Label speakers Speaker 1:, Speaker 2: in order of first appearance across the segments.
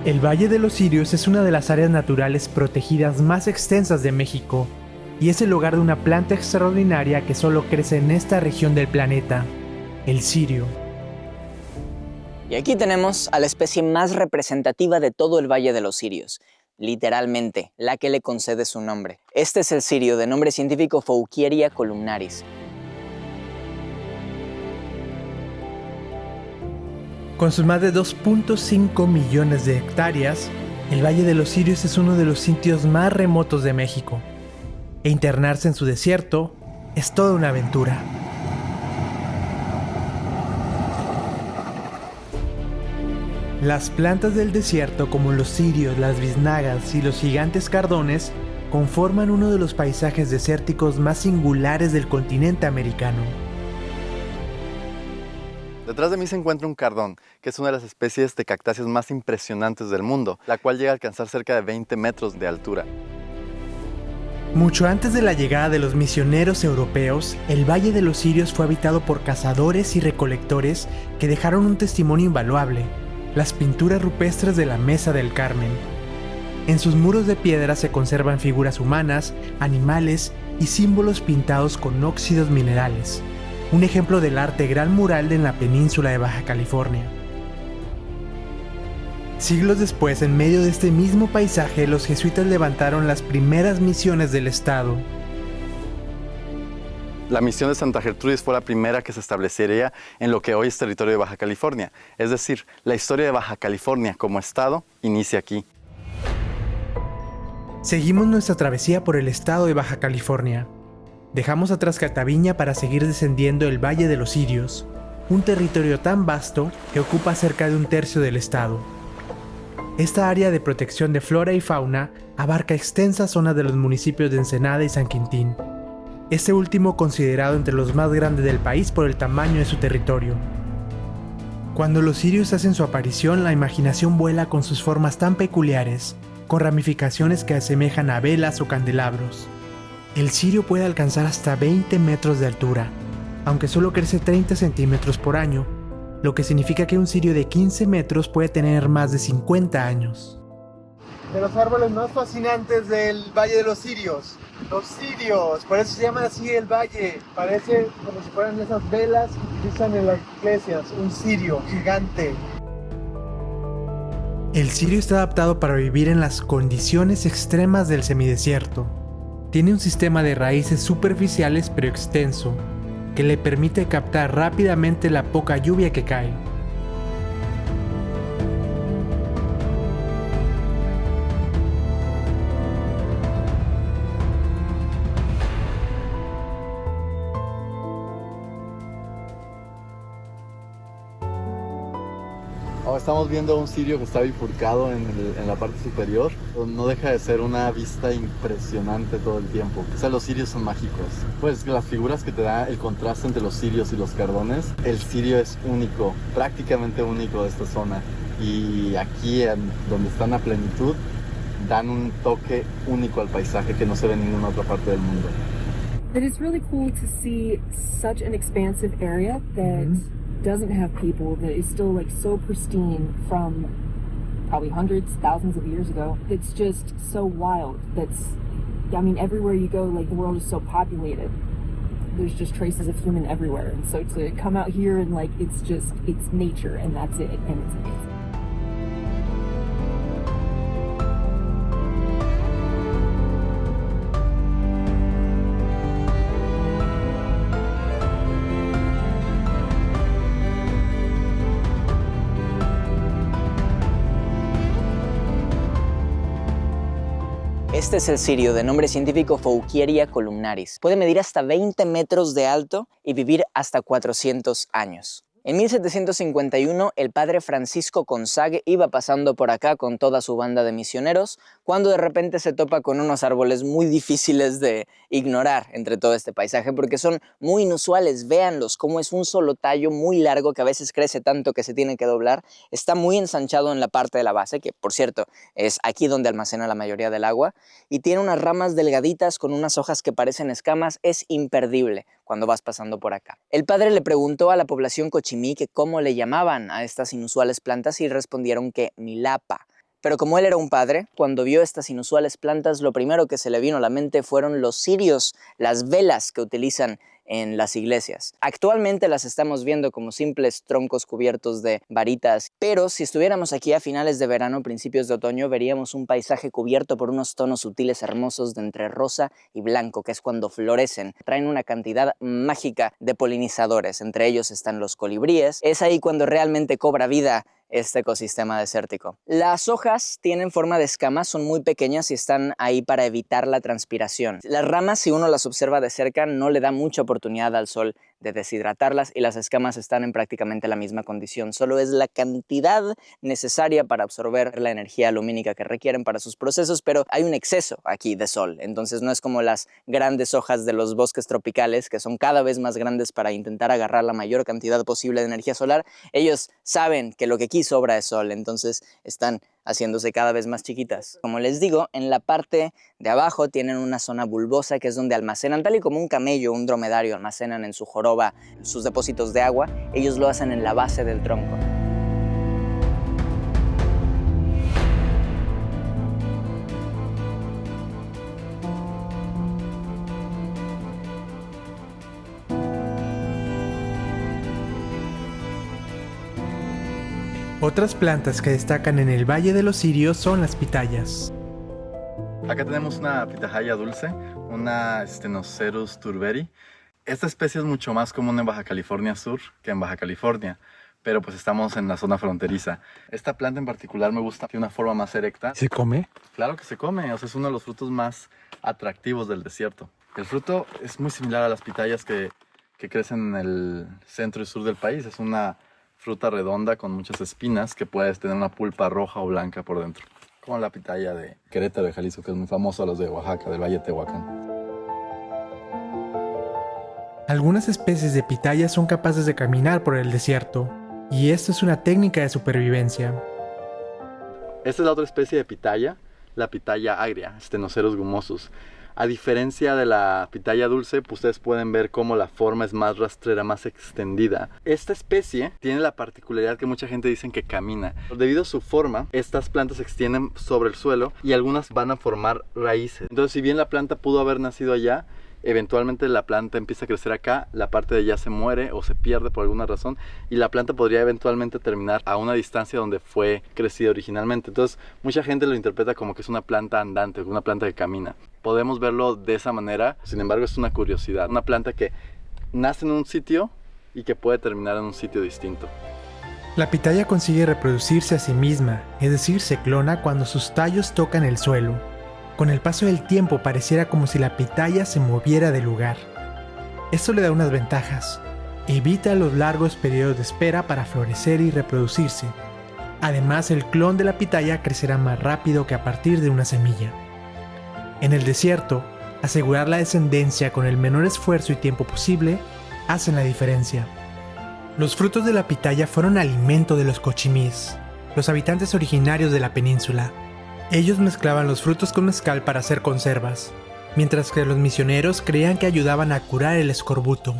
Speaker 1: El Valle de los Cirios es una de las áreas naturales protegidas más extensas de México y es el hogar de una planta extraordinaria que solo crece en esta región del planeta, el cirio.
Speaker 2: Y aquí tenemos a la especie más representativa de todo el Valle de los Cirios, literalmente, la que le concede su nombre. Este es el cirio de nombre científico Fouquieria columnaris.
Speaker 1: Con sus más de 2.5 millones de hectáreas, el Valle de los Cirios es uno de los sitios más remotos de México, e internarse en su desierto es toda una aventura. Las plantas del desierto como los cirios, las biznagas y los gigantes cardones conforman uno de los paisajes desérticos más singulares del continente americano.
Speaker 3: Detrás de mí se encuentra un cardón, que es una de las especies de cactáceas más impresionantes del mundo, la cual llega a alcanzar cerca de 20 metros de altura.
Speaker 1: Mucho antes de la llegada de los misioneros europeos, el Valle de los Cirios fue habitado por cazadores y recolectores que dejaron un testimonio invaluable: las pinturas rupestres de la Mesa del Carmen. En sus muros de piedra se conservan figuras humanas, animales y símbolos pintados con óxidos minerales, un ejemplo del arte gran mural en la península de Baja California. Siglos después, en medio de este mismo paisaje, los jesuitas levantaron las primeras misiones del estado.
Speaker 3: La misión de Santa Gertrudis fue la primera que se establecería en lo que hoy es territorio de Baja California. Es decir, la historia de Baja California como estado inicia aquí.
Speaker 1: Seguimos nuestra travesía por el estado de Baja California. Dejamos atrás Cataviña para seguir descendiendo el Valle de los Cirios, un territorio tan vasto que ocupa cerca de un tercio del estado. Esta área de protección de flora y fauna abarca extensas zonas de los municipios de Ensenada y San Quintín, este último considerado entre los más grandes del país por el tamaño de su territorio. Cuando los cirios hacen su aparición, la imaginación vuela con sus formas tan peculiares, con ramificaciones que asemejan a velas o candelabros. El cirio puede alcanzar hasta 20 metros de altura, aunque solo crece 30 centímetros por año, lo que significa que un cirio de 15 metros puede tener más de 50 años. De los árboles más fascinantes del Valle de los Cirios, los cirios, por eso se llama así el valle. Parece como si fueran esas velas que utilizan en las iglesias, un cirio gigante. El cirio está adaptado para vivir en las condiciones extremas del semidesierto. Tiene un sistema de raíces superficiales pero extenso, que le permite captar rápidamente la poca lluvia que cae.
Speaker 3: Estamos viendo un cirio que está bifurcado en la parte superior. No deja de ser una vista impresionante todo el tiempo. O sea, los cirios son mágicos. Pues las figuras que te da el contraste entre los cirios y los cardones. El cirio es único, prácticamente único de esta zona. Y aquí, donde están a plenitud, dan un toque único al paisaje que no se ve en ninguna otra parte del mundo.
Speaker 4: It is really cool to see such an expansive area that doesn't have people, that is still like so pristine from probably hundreds, thousands of years ago. It's just so wild. I mean, everywhere you go, like the world is so populated. There's just traces of human everywhere. And so to come out here and like, it's nature and that's it. And it's amazing.
Speaker 2: Este es el cirio de nombre científico Fouquieria columnaris. Puede medir hasta 20 metros de alto y vivir hasta 400 años. En 1751, el padre Francisco Gonzague iba pasando por acá con toda su banda de misioneros, cuando de repente se topa con unos árboles muy difíciles de ignorar entre todo este paisaje, porque son muy inusuales. Véanlos, cómo es un solo tallo muy largo que a veces crece tanto que se tiene que doblar. Está muy ensanchado en la parte de la base, que por cierto es aquí donde almacena la mayoría del agua, y tiene unas ramas delgaditas con unas hojas que parecen escamas. Es imperdible cuando vas pasando por acá. El padre le preguntó a la población cochimí que cómo le llamaban a estas inusuales plantas y respondieron que milapa. Pero como él era un padre, cuando vio estas inusuales plantas, lo primero que se le vino a la mente fueron los cirios, las velas que utilizan en las iglesias. Actualmente las estamos viendo como simples troncos cubiertos de varitas, pero si estuviéramos aquí a finales de verano, principios de otoño, veríamos un paisaje cubierto por unos tonos sutiles hermosos de entre rosa y blanco, que es cuando florecen. Traen una cantidad mágica de polinizadores, entre ellos están los colibríes. Es ahí cuando realmente cobra vida este ecosistema desértico. Las hojas tienen forma de escamas, son muy pequeñas y están ahí para evitar la transpiración. Las ramas, si uno las observa de cerca, no le da mucha oportunidad al sol de deshidratarlas y las escamas están en prácticamente la misma condición. Solo es la cantidad necesaria para absorber la energía lumínica que requieren para sus procesos, pero hay un exceso aquí de sol. Entonces no es como las grandes hojas de los bosques tropicales, que son cada vez más grandes para intentar agarrar la mayor cantidad posible de energía solar. Ellos saben que lo que aquí sobra es sol, entonces están haciéndose cada vez más chiquitas. Como les digo, en la parte de abajo tienen una zona bulbosa que es donde almacenan, tal y como un camello o un dromedario almacenan en su joroba sus depósitos de agua, ellos lo hacen en la base del tronco.
Speaker 1: Otras plantas que destacan en el Valle de los Cirios son las pitayas.
Speaker 3: Acá tenemos una pitahaya dulce, una Stenocerus turberi. Esta especie es mucho más común en Baja California Sur que en Baja California, pero pues estamos en la zona fronteriza. Esta planta en particular me gusta, tiene una forma más erecta.
Speaker 1: ¿Se come?
Speaker 3: Claro que se come, o sea, es uno de los frutos más atractivos del desierto. El fruto es muy similar a las pitayas que crecen en el centro y sur del país. Es una fruta redonda con muchas espinas que puedes tener una pulpa roja o blanca por dentro. Como la pitaya de Querétaro, de Jalisco, que es muy famoso, a los de Oaxaca, del Valle de Tehuacán.
Speaker 1: Algunas especies de pitaya son capaces de caminar por el desierto, y esto es una técnica de supervivencia.
Speaker 3: Esta es la otra especie de pitaya, la pitaya agria, Stenocerus gumosus. A diferencia de la pitaya dulce, pues ustedes pueden ver cómo la forma es más rastrera, más extendida. Esta especie tiene la particularidad que mucha gente dice que camina. Debido a su forma, estas plantas se extienden sobre el suelo y algunas van a formar raíces. Entonces, si bien la planta pudo haber nacido allá, eventualmente la planta empieza a crecer acá, la parte de allá se muere o se pierde por alguna razón y la planta podría eventualmente terminar a una distancia donde fue crecida originalmente. Entonces mucha gente lo interpreta como que es una planta andante, una planta que camina. Podemos verlo de esa manera, sin embargo es una curiosidad, una planta que nace en un sitio y que puede terminar en un sitio distinto.
Speaker 1: La pitaya consigue reproducirse a sí misma, es decir, se clona cuando sus tallos tocan el suelo. Con el paso del tiempo pareciera como si la pitaya se moviera de lugar. Esto le da unas ventajas. Evita los largos periodos de espera para florecer y reproducirse. Además, el clon de la pitaya crecerá más rápido que a partir de una semilla. En el desierto, asegurar la descendencia con el menor esfuerzo y tiempo posible hacen la diferencia. Los frutos de la pitaya fueron alimento de los cochimís, los habitantes originarios de la península. Ellos mezclaban los frutos con mezcal para hacer conservas, mientras que los misioneros creían que ayudaban a curar el escorbuto,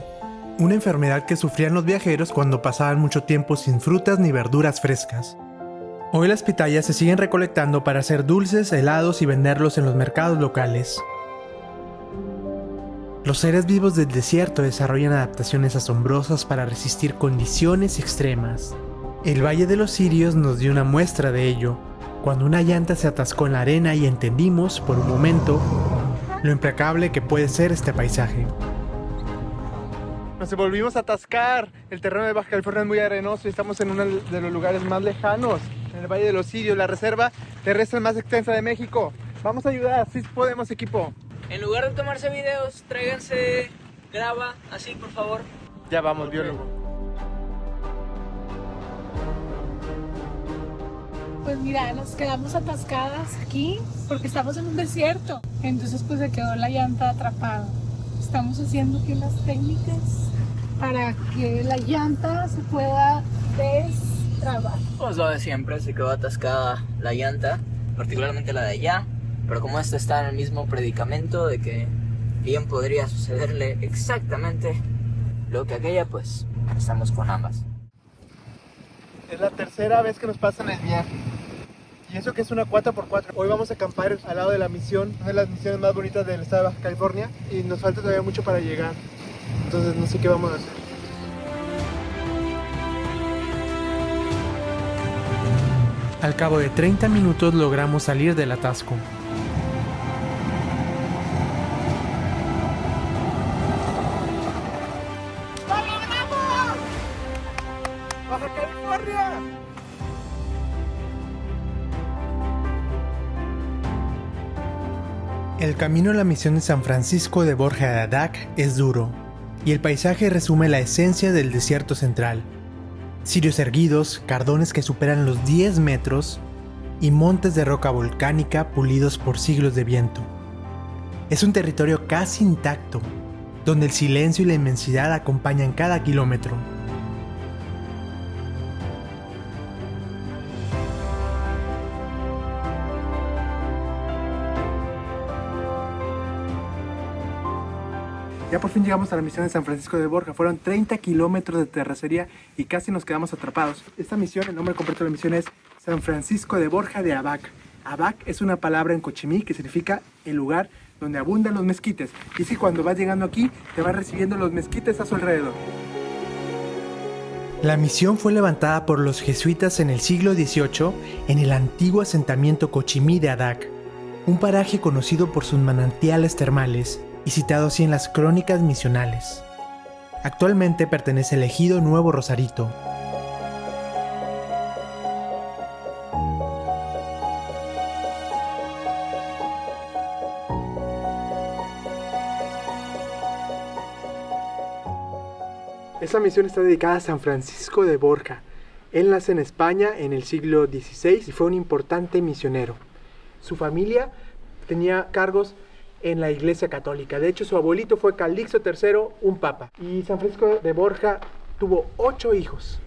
Speaker 1: una enfermedad que sufrían los viajeros cuando pasaban mucho tiempo sin frutas ni verduras frescas. Hoy las pitayas se siguen recolectando para hacer dulces, helados y venderlos en los mercados locales. Los seres vivos del desierto desarrollan adaptaciones asombrosas para resistir condiciones extremas. El Valle de los Cirios nos dio una muestra de ello, cuando una llanta se atascó en la arena y entendimos, por un momento, lo implacable que puede ser este paisaje. Nos volvimos a atascar. El terreno de Baja California es muy arenoso y estamos en uno de los lugares más lejanos, en el Valle de los Cirios, la reserva terrestre más extensa de México. Vamos a ayudar, si podemos, equipo.
Speaker 2: En lugar de tomarse videos, tráiganse grava, así por favor.
Speaker 1: Ya vamos, biólogo.
Speaker 5: Pues mira, nos quedamos atascadas aquí porque estamos en un desierto. Entonces pues se quedó la llanta atrapada. Estamos haciendo aquí unas técnicas para que la llanta se pueda destrabar.
Speaker 2: Pues lo de siempre, se quedó atascada la llanta, particularmente la de allá. Pero como esta está en el mismo predicamento de que bien podría sucederle exactamente lo que aquella, pues estamos con ambas.
Speaker 1: Es la tercera vez que nos pasa en el viaje. Y eso que es una 4x4. Hoy vamos a acampar al lado de la misión, una de las misiones más bonitas del estado de Baja California, y nos falta todavía mucho para llegar. Entonces no sé qué vamos a hacer. Al cabo de 30 minutos logramos salir del atasco. ¡Lo logramos! ¡Baja California! El camino a la misión de San Francisco de Borja de Adac es duro, y el paisaje resume la esencia del desierto central. Cirios erguidos, cardones que superan los 10 metros y montes de roca volcánica pulidos por siglos de viento. Es un territorio casi intacto, donde el silencio y la inmensidad acompañan cada kilómetro. Ya por fin llegamos a la misión de San Francisco de Borja. Fueron 30 kilómetros de terracería y casi nos quedamos atrapados. Esta misión, el nombre completo de la misión es San Francisco de Borja de Abac. Abac es una palabra en cochimí que significa el lugar donde abundan los mezquites. Y si cuando vas llegando aquí, te vas recibiendo los mezquites a su alrededor. La misión fue levantada por los jesuitas en el siglo XVIII en el antiguo asentamiento cochimí de Adac, un paraje conocido por sus manantiales termales y citado así en las crónicas misionales. Actualmente pertenece al ejido Nuevo Rosarito. Esta misión está dedicada a San Francisco de Borja. Él nace en España en el siglo XVI y fue un importante misionero. Su familia tenía cargos en la Iglesia Católica. De hecho, su abuelito fue Calixto III, un papa. Y San Francisco de Borja tuvo 8 hijos.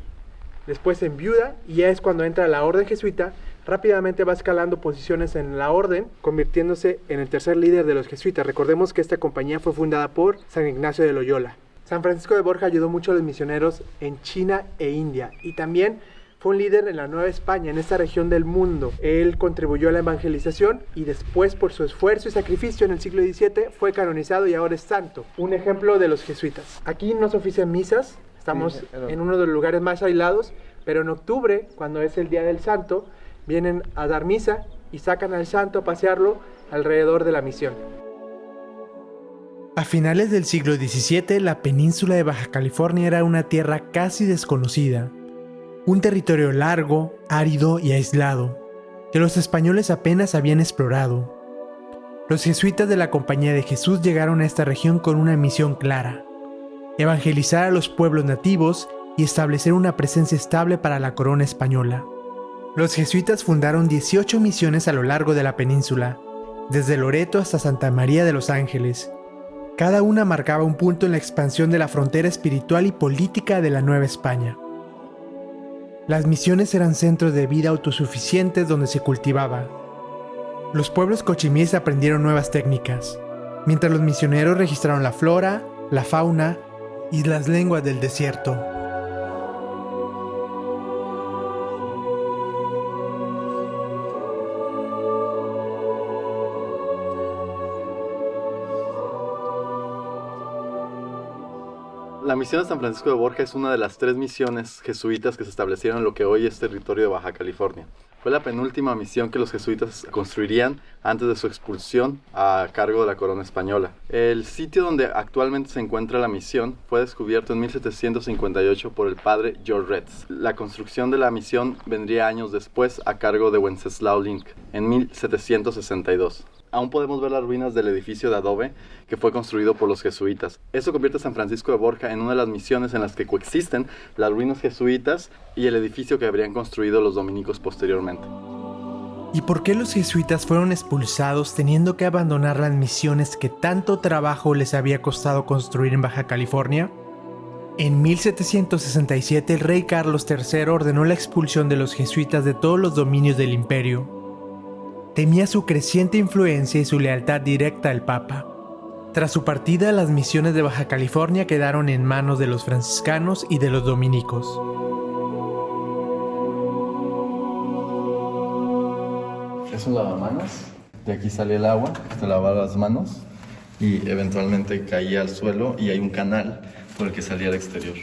Speaker 1: Después enviuda y ya es cuando entra a la orden jesuita. Rápidamente va escalando posiciones en la orden, convirtiéndose en el tercer líder de los jesuitas. Recordemos que esta compañía fue fundada por San Ignacio de Loyola. San Francisco de Borja ayudó mucho a los misioneros en China e India y también fue un líder en la Nueva España, en esta región del mundo. Él contribuyó a la evangelización y después, por su esfuerzo y sacrificio en el siglo XVII, fue canonizado y ahora es santo. Un ejemplo de los jesuitas. Aquí no se ofician misas, estamos en uno de los lugares más aislados, pero en octubre, cuando es el Día del Santo, vienen a dar misa y sacan al santo a pasearlo alrededor de la misión. A finales del siglo XVII, la península de Baja California era una tierra casi desconocida. Un territorio largo, árido y aislado, que los españoles apenas habían explorado. Los jesuitas de la Compañía de Jesús llegaron a esta región con una misión clara: evangelizar a los pueblos nativos y establecer una presencia estable para la corona española. Los jesuitas fundaron 18 misiones a lo largo de la península, desde Loreto hasta Santa María de los Ángeles. Cada una marcaba un punto en la expansión de la frontera espiritual y política de la Nueva España. Las misiones eran centros de vida autosuficientes donde se cultivaba. Los pueblos cochimíes aprendieron nuevas técnicas, mientras los misioneros registraron la flora, la fauna y las lenguas del desierto.
Speaker 3: La misión de San Francisco de Borja es una de las 3 misiones jesuitas que se establecieron en lo que hoy es territorio de Baja California. Fue la penúltima misión que los jesuitas construirían antes de su expulsión a cargo de la corona española. El sitio donde actualmente se encuentra la misión fue descubierto en 1758 por el padre George Retz. La construcción de la misión vendría años después a cargo de Wenceslao Link, en 1762. Aún podemos ver las ruinas del edificio de adobe que fue construido por los jesuitas. Eso convierte a San Francisco de Borja en una de las misiones en las que coexisten las ruinas jesuitas y el edificio que habrían construido los dominicos posteriormente.
Speaker 1: ¿Y por qué los jesuitas fueron expulsados teniendo que abandonar las misiones que tanto trabajo les había costado construir en Baja California? En 1767 el rey Carlos III ordenó la expulsión de los jesuitas de todos los dominios del imperio. Temía su creciente influencia y su lealtad directa al Papa. Tras su partida, las misiones de Baja California quedaron en manos de los franciscanos y de los dominicos.
Speaker 3: Es un lavamanos. De aquí sale el agua, te lavaba las manos y eventualmente caía al suelo y hay un canal por el que salía al exterior.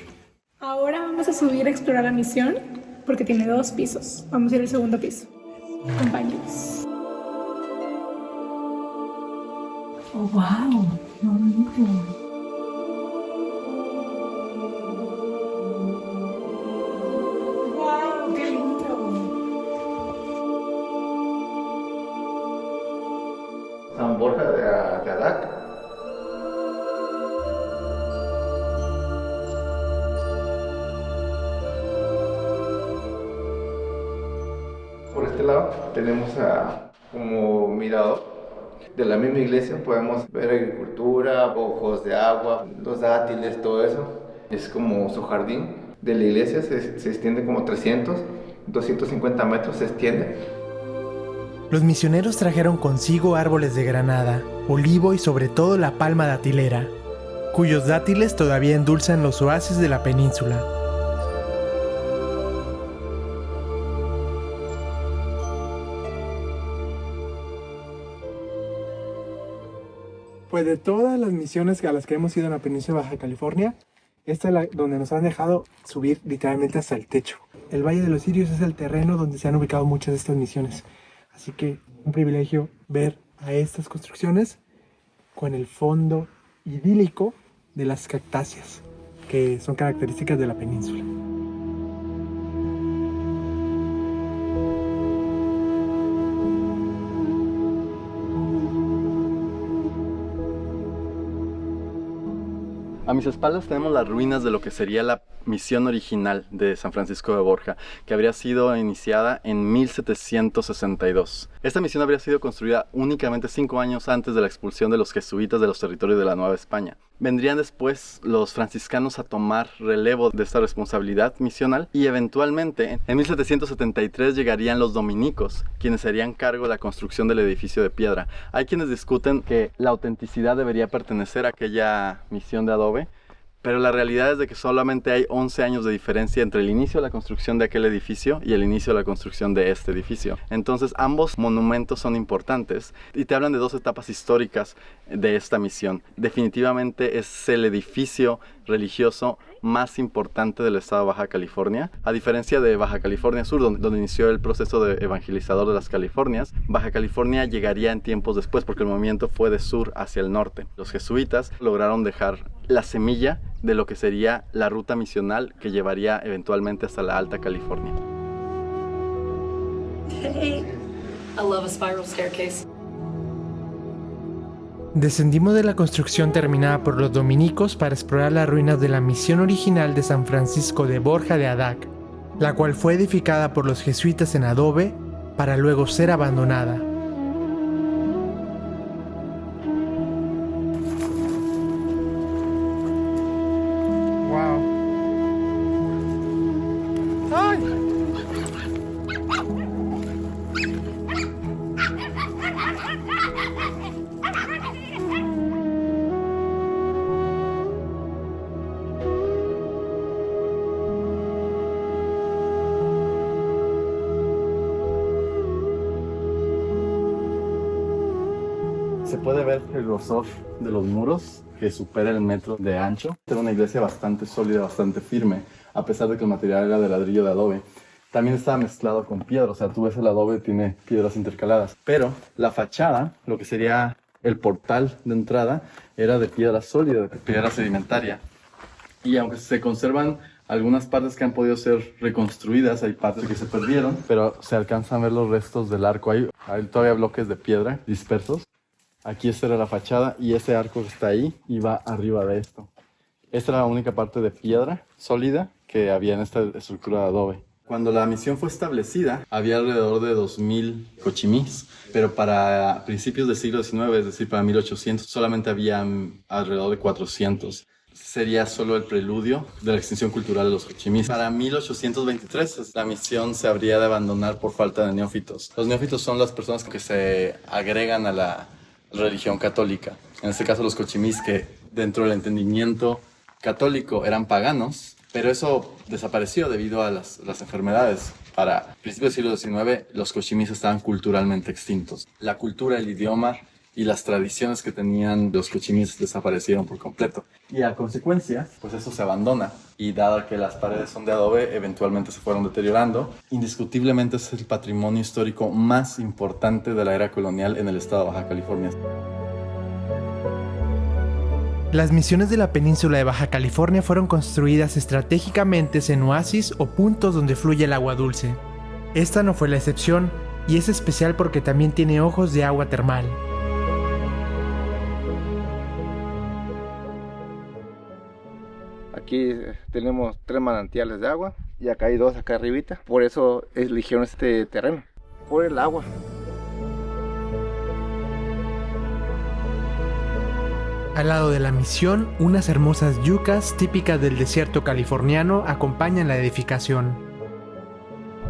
Speaker 5: Ahora vamos a subir a explorar la misión porque tiene 2 pisos. Vamos a ir al segundo piso. Acompáñenos. Oh, wow. Qué bonito. Wow, qué lindo.
Speaker 6: San Borja de Adac. Por este lado tenemos como mirador de la misma iglesia, podemos ver agricultura, ojos de agua, los dátiles, todo eso. Es como su jardín de la iglesia, se extiende como 250 metros se extiende.
Speaker 1: Los misioneros trajeron consigo árboles de granada, olivo y sobre todo la palma datilera, cuyos dátiles todavía endulzan los oasis de la península. Pues de todas las misiones a las que hemos ido en la península de Baja California, esta es la donde nos han dejado subir literalmente hasta el techo. El Valle de los Cirios es el terreno donde se han ubicado muchas de estas misiones. Así que un privilegio ver a estas construcciones con el fondo idílico de las cactáceas, que son características de la península.
Speaker 3: A mis espaldas tenemos las ruinas de lo que sería la misión original de San Francisco de Borja, que habría sido iniciada en 1762. Esta misión habría sido construida únicamente 5 años antes de la expulsión de los jesuitas de los territorios de la Nueva España. Vendrían después los franciscanos a tomar relevo de esta responsabilidad misional y eventualmente en 1773 llegarían los dominicos, quienes se harían cargo de la construcción del edificio de piedra. Hay quienes discuten que la autenticidad debería pertenecer a aquella misión de adobe, pero la realidad es de que solamente hay 11 años de diferencia entre el inicio de la construcción de aquel edificio y el inicio de la construcción de este edificio. Entonces ambos monumentos son importantes y te hablan de 2 etapas históricas de esta misión. Definitivamente es el edificio religioso más importante del estado de Baja California. A diferencia de Baja California Sur, donde inició el proceso de evangelizador de las Californias, Baja California llegaría en tiempos después porque el movimiento fue de sur hacia el norte. Los jesuitas lograron dejar la semilla de lo que sería la ruta misional que llevaría eventualmente hasta la Alta California.
Speaker 4: Hey, I love a spiral staircase.
Speaker 1: Descendimos de la construcción terminada por los dominicos para explorar las ruinas de la misión original de San Francisco de Borja de Adac, la cual fue edificada por los jesuitas en adobe para luego ser abandonada. Wow. ¡Ay!
Speaker 3: Se puede ver el grosor de los muros que supera el metro de ancho. Era una iglesia bastante sólida, bastante firme, a pesar de que el material era de ladrillo de adobe. También estaba mezclado con piedra, o sea, tú ves el adobe, tiene piedras intercaladas. Pero la fachada, lo que sería el portal de entrada, era de piedra sólida, de piedra sedimentaria. Y aunque se conservan algunas partes que han podido ser reconstruidas, hay partes que se perdieron, pero se alcanzan a ver los restos del arco. Hay todavía bloques de piedra dispersos. Aquí esta era la fachada y ese arco que está ahí iba arriba de esto. Esta era la única parte de piedra sólida que había en esta estructura de adobe. Cuando la misión fue establecida, había alrededor de 2000 cochimís, pero para principios del siglo XIX, es decir, para 1800, solamente había alrededor de 400. Sería solo el preludio de la extinción cultural de los cochimís. Para 1823, la misión se habría de abandonar por falta de neófitos. Los neófitos son las personas que se agregan a la religión católica. En este caso los cochimís, que dentro del entendimiento católico eran paganos, pero eso desapareció debido a las enfermedades. Para principios del siglo XIX, los cochimís estaban culturalmente extintos. La cultura, el idioma y las tradiciones que tenían los cochimís desaparecieron por completo. Y a consecuencia, pues eso se abandona. Y dado que las paredes son de adobe, eventualmente se fueron deteriorando. Indiscutiblemente es el patrimonio histórico más importante de la era colonial en el estado de Baja California.
Speaker 1: Las misiones de la península de Baja California fueron construidas estratégicamente en oasis o puntos donde fluye el agua dulce. Esta no fue la excepción, y es especial porque también tiene ojos de agua termal.
Speaker 6: Aquí tenemos 3 manantiales de agua y acá hay 2 acá arribita. Por eso eligieron este terreno, por el agua.
Speaker 1: Al lado de la misión, unas hermosas yucas típicas del desierto californiano acompañan la edificación.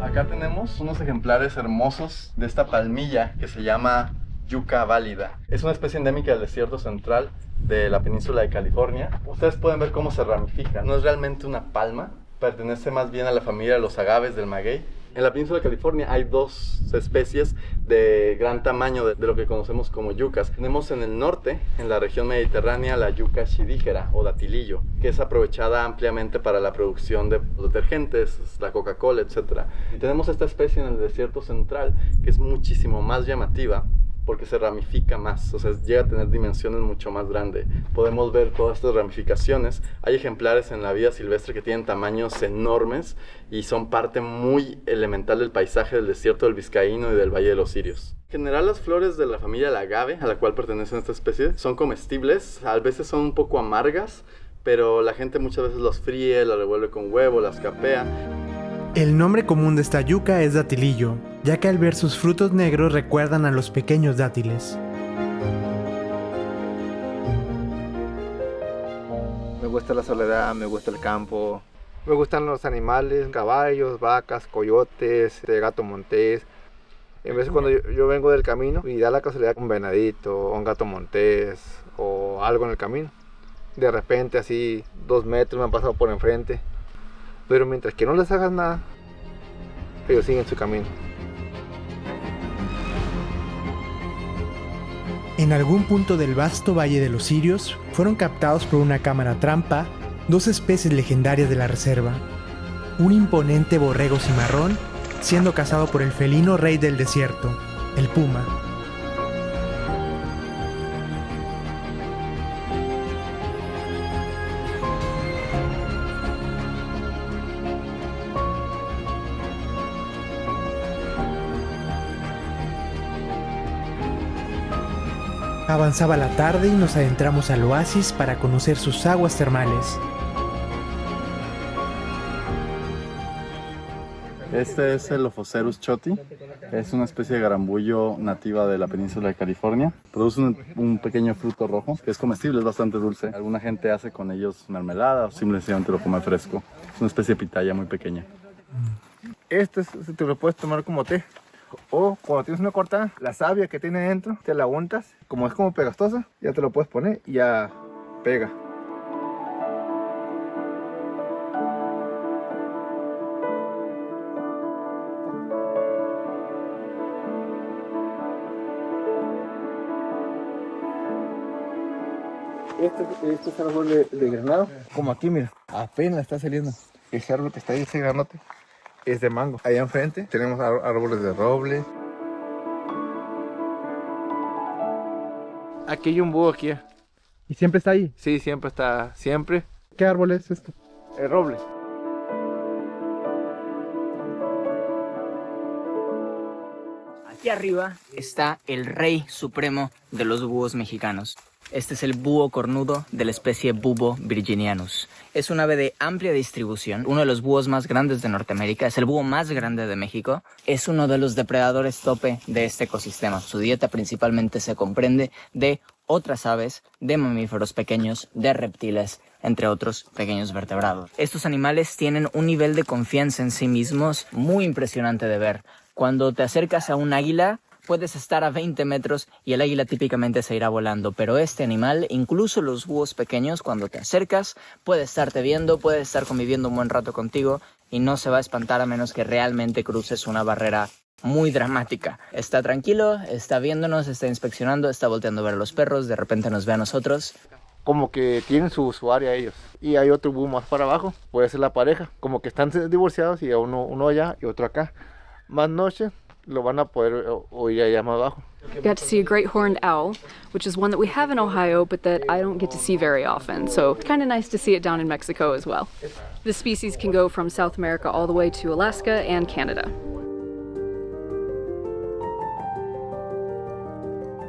Speaker 3: Acá tenemos unos ejemplares hermosos de esta palmilla que se llama yuca válida. Es una especie endémica del desierto central de la península de California. Ustedes pueden ver cómo se ramifica. No es realmente una palma, pertenece más bien a la familia de los agaves del maguey. En la península de California hay 2 especies de gran tamaño de lo que conocemos como yucas. Tenemos en el norte, en la región mediterránea, la yuca shidígera o datilillo, que es aprovechada ampliamente para la producción de detergentes, la Coca-Cola, etc. Y tenemos esta especie en el desierto central, que es muchísimo más llamativa, porque se ramifica más, o sea, llega a tener dimensiones mucho más grandes. Podemos ver todas estas ramificaciones. Hay ejemplares en la vida silvestre que tienen tamaños enormes y son parte muy elemental del paisaje del desierto del Vizcaíno y del Valle de los Cirios. En general, las flores de la familia del agave, a la cual pertenecen esta especie, son comestibles, a veces son un poco amargas, pero la gente muchas veces las fríe, las revuelve con huevo, las capea.
Speaker 1: El nombre común de esta yuca es datilillo, ya que al ver sus frutos negros recuerdan a los pequeños dátiles.
Speaker 6: Me gusta la soledad, me gusta el campo, me gustan los animales, caballos, vacas, coyotes, gato montés. En veces cuando yo vengo del camino y da la casualidad un venadito, o un gato montés o algo en el camino, de repente así 2 metros me han pasado por enfrente. Pero mientras que no les hagas nada, ellos siguen su camino.
Speaker 1: En algún punto del vasto Valle de los Cirios, fueron captados por una cámara trampa 2 especies legendarias de la reserva. Un imponente borrego cimarrón, siendo cazado por el felino rey del desierto, el puma. Avanzaba la tarde y nos adentramos al oasis para conocer sus aguas termales.
Speaker 3: Este es el Ophocerus choti. Es una especie de garambullo nativa de la península de California. Produce un pequeño fruto rojo que es comestible, es bastante dulce. Alguna gente hace con ellos mermelada o simplemente lo come fresco. Es una especie de pitaya muy pequeña.
Speaker 6: Este te lo puedes tomar como té. O cuando tienes una cortada, la savia que tiene dentro, te la untas. Como es como pegastosa, ya te lo puedes poner y ya pega. Este es árbol de granado, como aquí, mira, apenas está saliendo. Ese árbol que está ahí, ese granote, es de mango. Allá enfrente tenemos árboles de roble. Aquí hay un búho aquí.
Speaker 1: ¿Y siempre está ahí?
Speaker 6: Sí, siempre está, siempre.
Speaker 1: ¿Qué árbol es este?
Speaker 6: El roble.
Speaker 2: Aquí arriba está el rey supremo de los búhos mexicanos. Este es el búho cornudo de la especie Bubo virginianus. Es un ave de amplia distribución, uno de los búhos más grandes de Norteamérica, es el búho más grande de México. Es uno de los depredadores tope de este ecosistema. Su dieta principalmente se comprende de otras aves, de mamíferos pequeños, de reptiles, entre otros pequeños vertebrados. Estos animales tienen un nivel de confianza en sí mismos muy impresionante de ver. Cuando te acercas a un águila, puedes estar a 20 metros y el águila típicamente se irá volando, pero este animal, incluso los búhos pequeños, cuando te acercas, puede estarte viendo, puede estar conviviendo un buen rato contigo y no se va a espantar a menos que realmente cruces una barrera muy dramática. Está tranquilo, está viéndonos, está inspeccionando, está volteando a ver a los perros, de repente nos ve a nosotros.
Speaker 6: Como que tienen su área ellos. Y hay otro búho más para abajo, puede ser la pareja. Como que están divorciados y uno allá y otro acá. Más noche lo van a poder oír allá más abajo.
Speaker 7: Got to see a great horned owl, which is one that we have in Ohio, but that I don't get to see very often. So it's kind of nice to see it down in Mexico as well. This species can go from South America all the way to Alaska and Canada.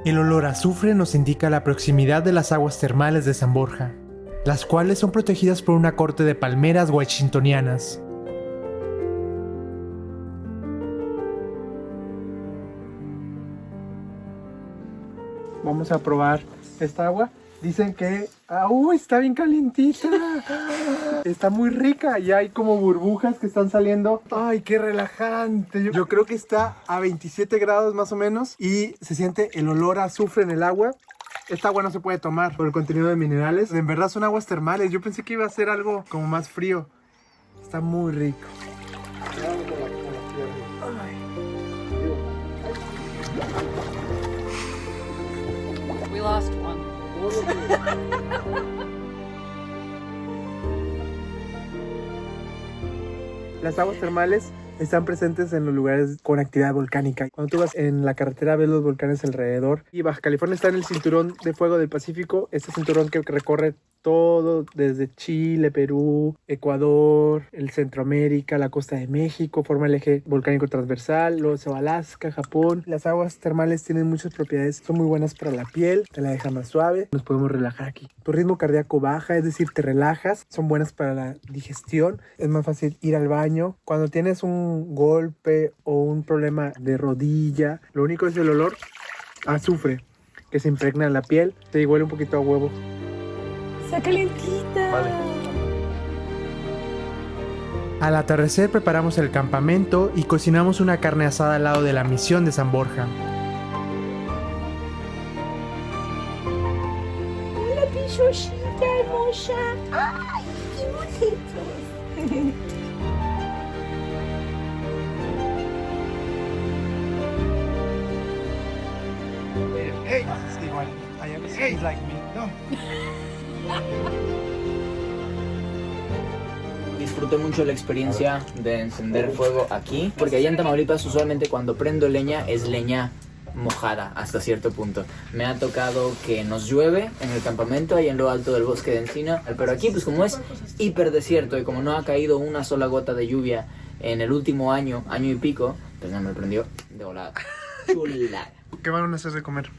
Speaker 1: El olor a azufre nos indica la proximidad de las aguas termales de San Borja, las cuales son protegidas por una corte de palmeras washingtonianas. Vamos a probar esta agua. Dicen que está bien calientita. Está muy rica y hay como burbujas que están saliendo. Ay, qué relajante. Yo creo que está a 27 grados más o menos y se siente el olor a azufre en el agua. Esta agua no se puede tomar por el contenido de minerales. En verdad son aguas termales. Yo pensé que iba a ser algo como más frío. Está muy rico.
Speaker 7: We lost one.
Speaker 1: Las aguas termales están presentes en los lugares con actividad volcánica. Cuando tú vas en la carretera ves los volcanes alrededor. Y Baja California está en el cinturón de fuego del Pacífico. Este cinturón que recorre todo desde Chile, Perú, Ecuador, el Centroamérica, la costa de México, forma el eje volcánico transversal, luego se va a Alaska, Japón. Las aguas termales tienen muchas propiedades, son muy buenas para la piel, te la deja más suave, nos podemos relajar aquí. Tu ritmo cardíaco baja, es decir, te relajas, son buenas para la digestión, es más fácil ir al baño. Cuando tienes un golpe o un problema de rodilla, lo único es el olor a azufre que se impregna en la piel, te huele un poquito a huevo.
Speaker 5: Está calientita.
Speaker 6: Vale.
Speaker 1: Al atardecer preparamos el campamento y cocinamos una carne asada al lado de la misión de San Borja.
Speaker 5: Hola, pichuchita hermosa. Ay, qué bonito.
Speaker 1: Hey, igual, I am he's like me. No.
Speaker 2: Disfruté mucho la experiencia de encender fuego aquí, porque allá en Tamaulipas usualmente cuando prendo leña es leña mojada hasta cierto punto. Me ha tocado que nos llueve en el campamento ahí en lo alto del bosque de encina, pero aquí pues como es hiper desierto y como no ha caído una sola gota de lluvia en el último año y pico, pues no me prendió de volada. Chulada.
Speaker 1: ¿Qué van a hacer de comer?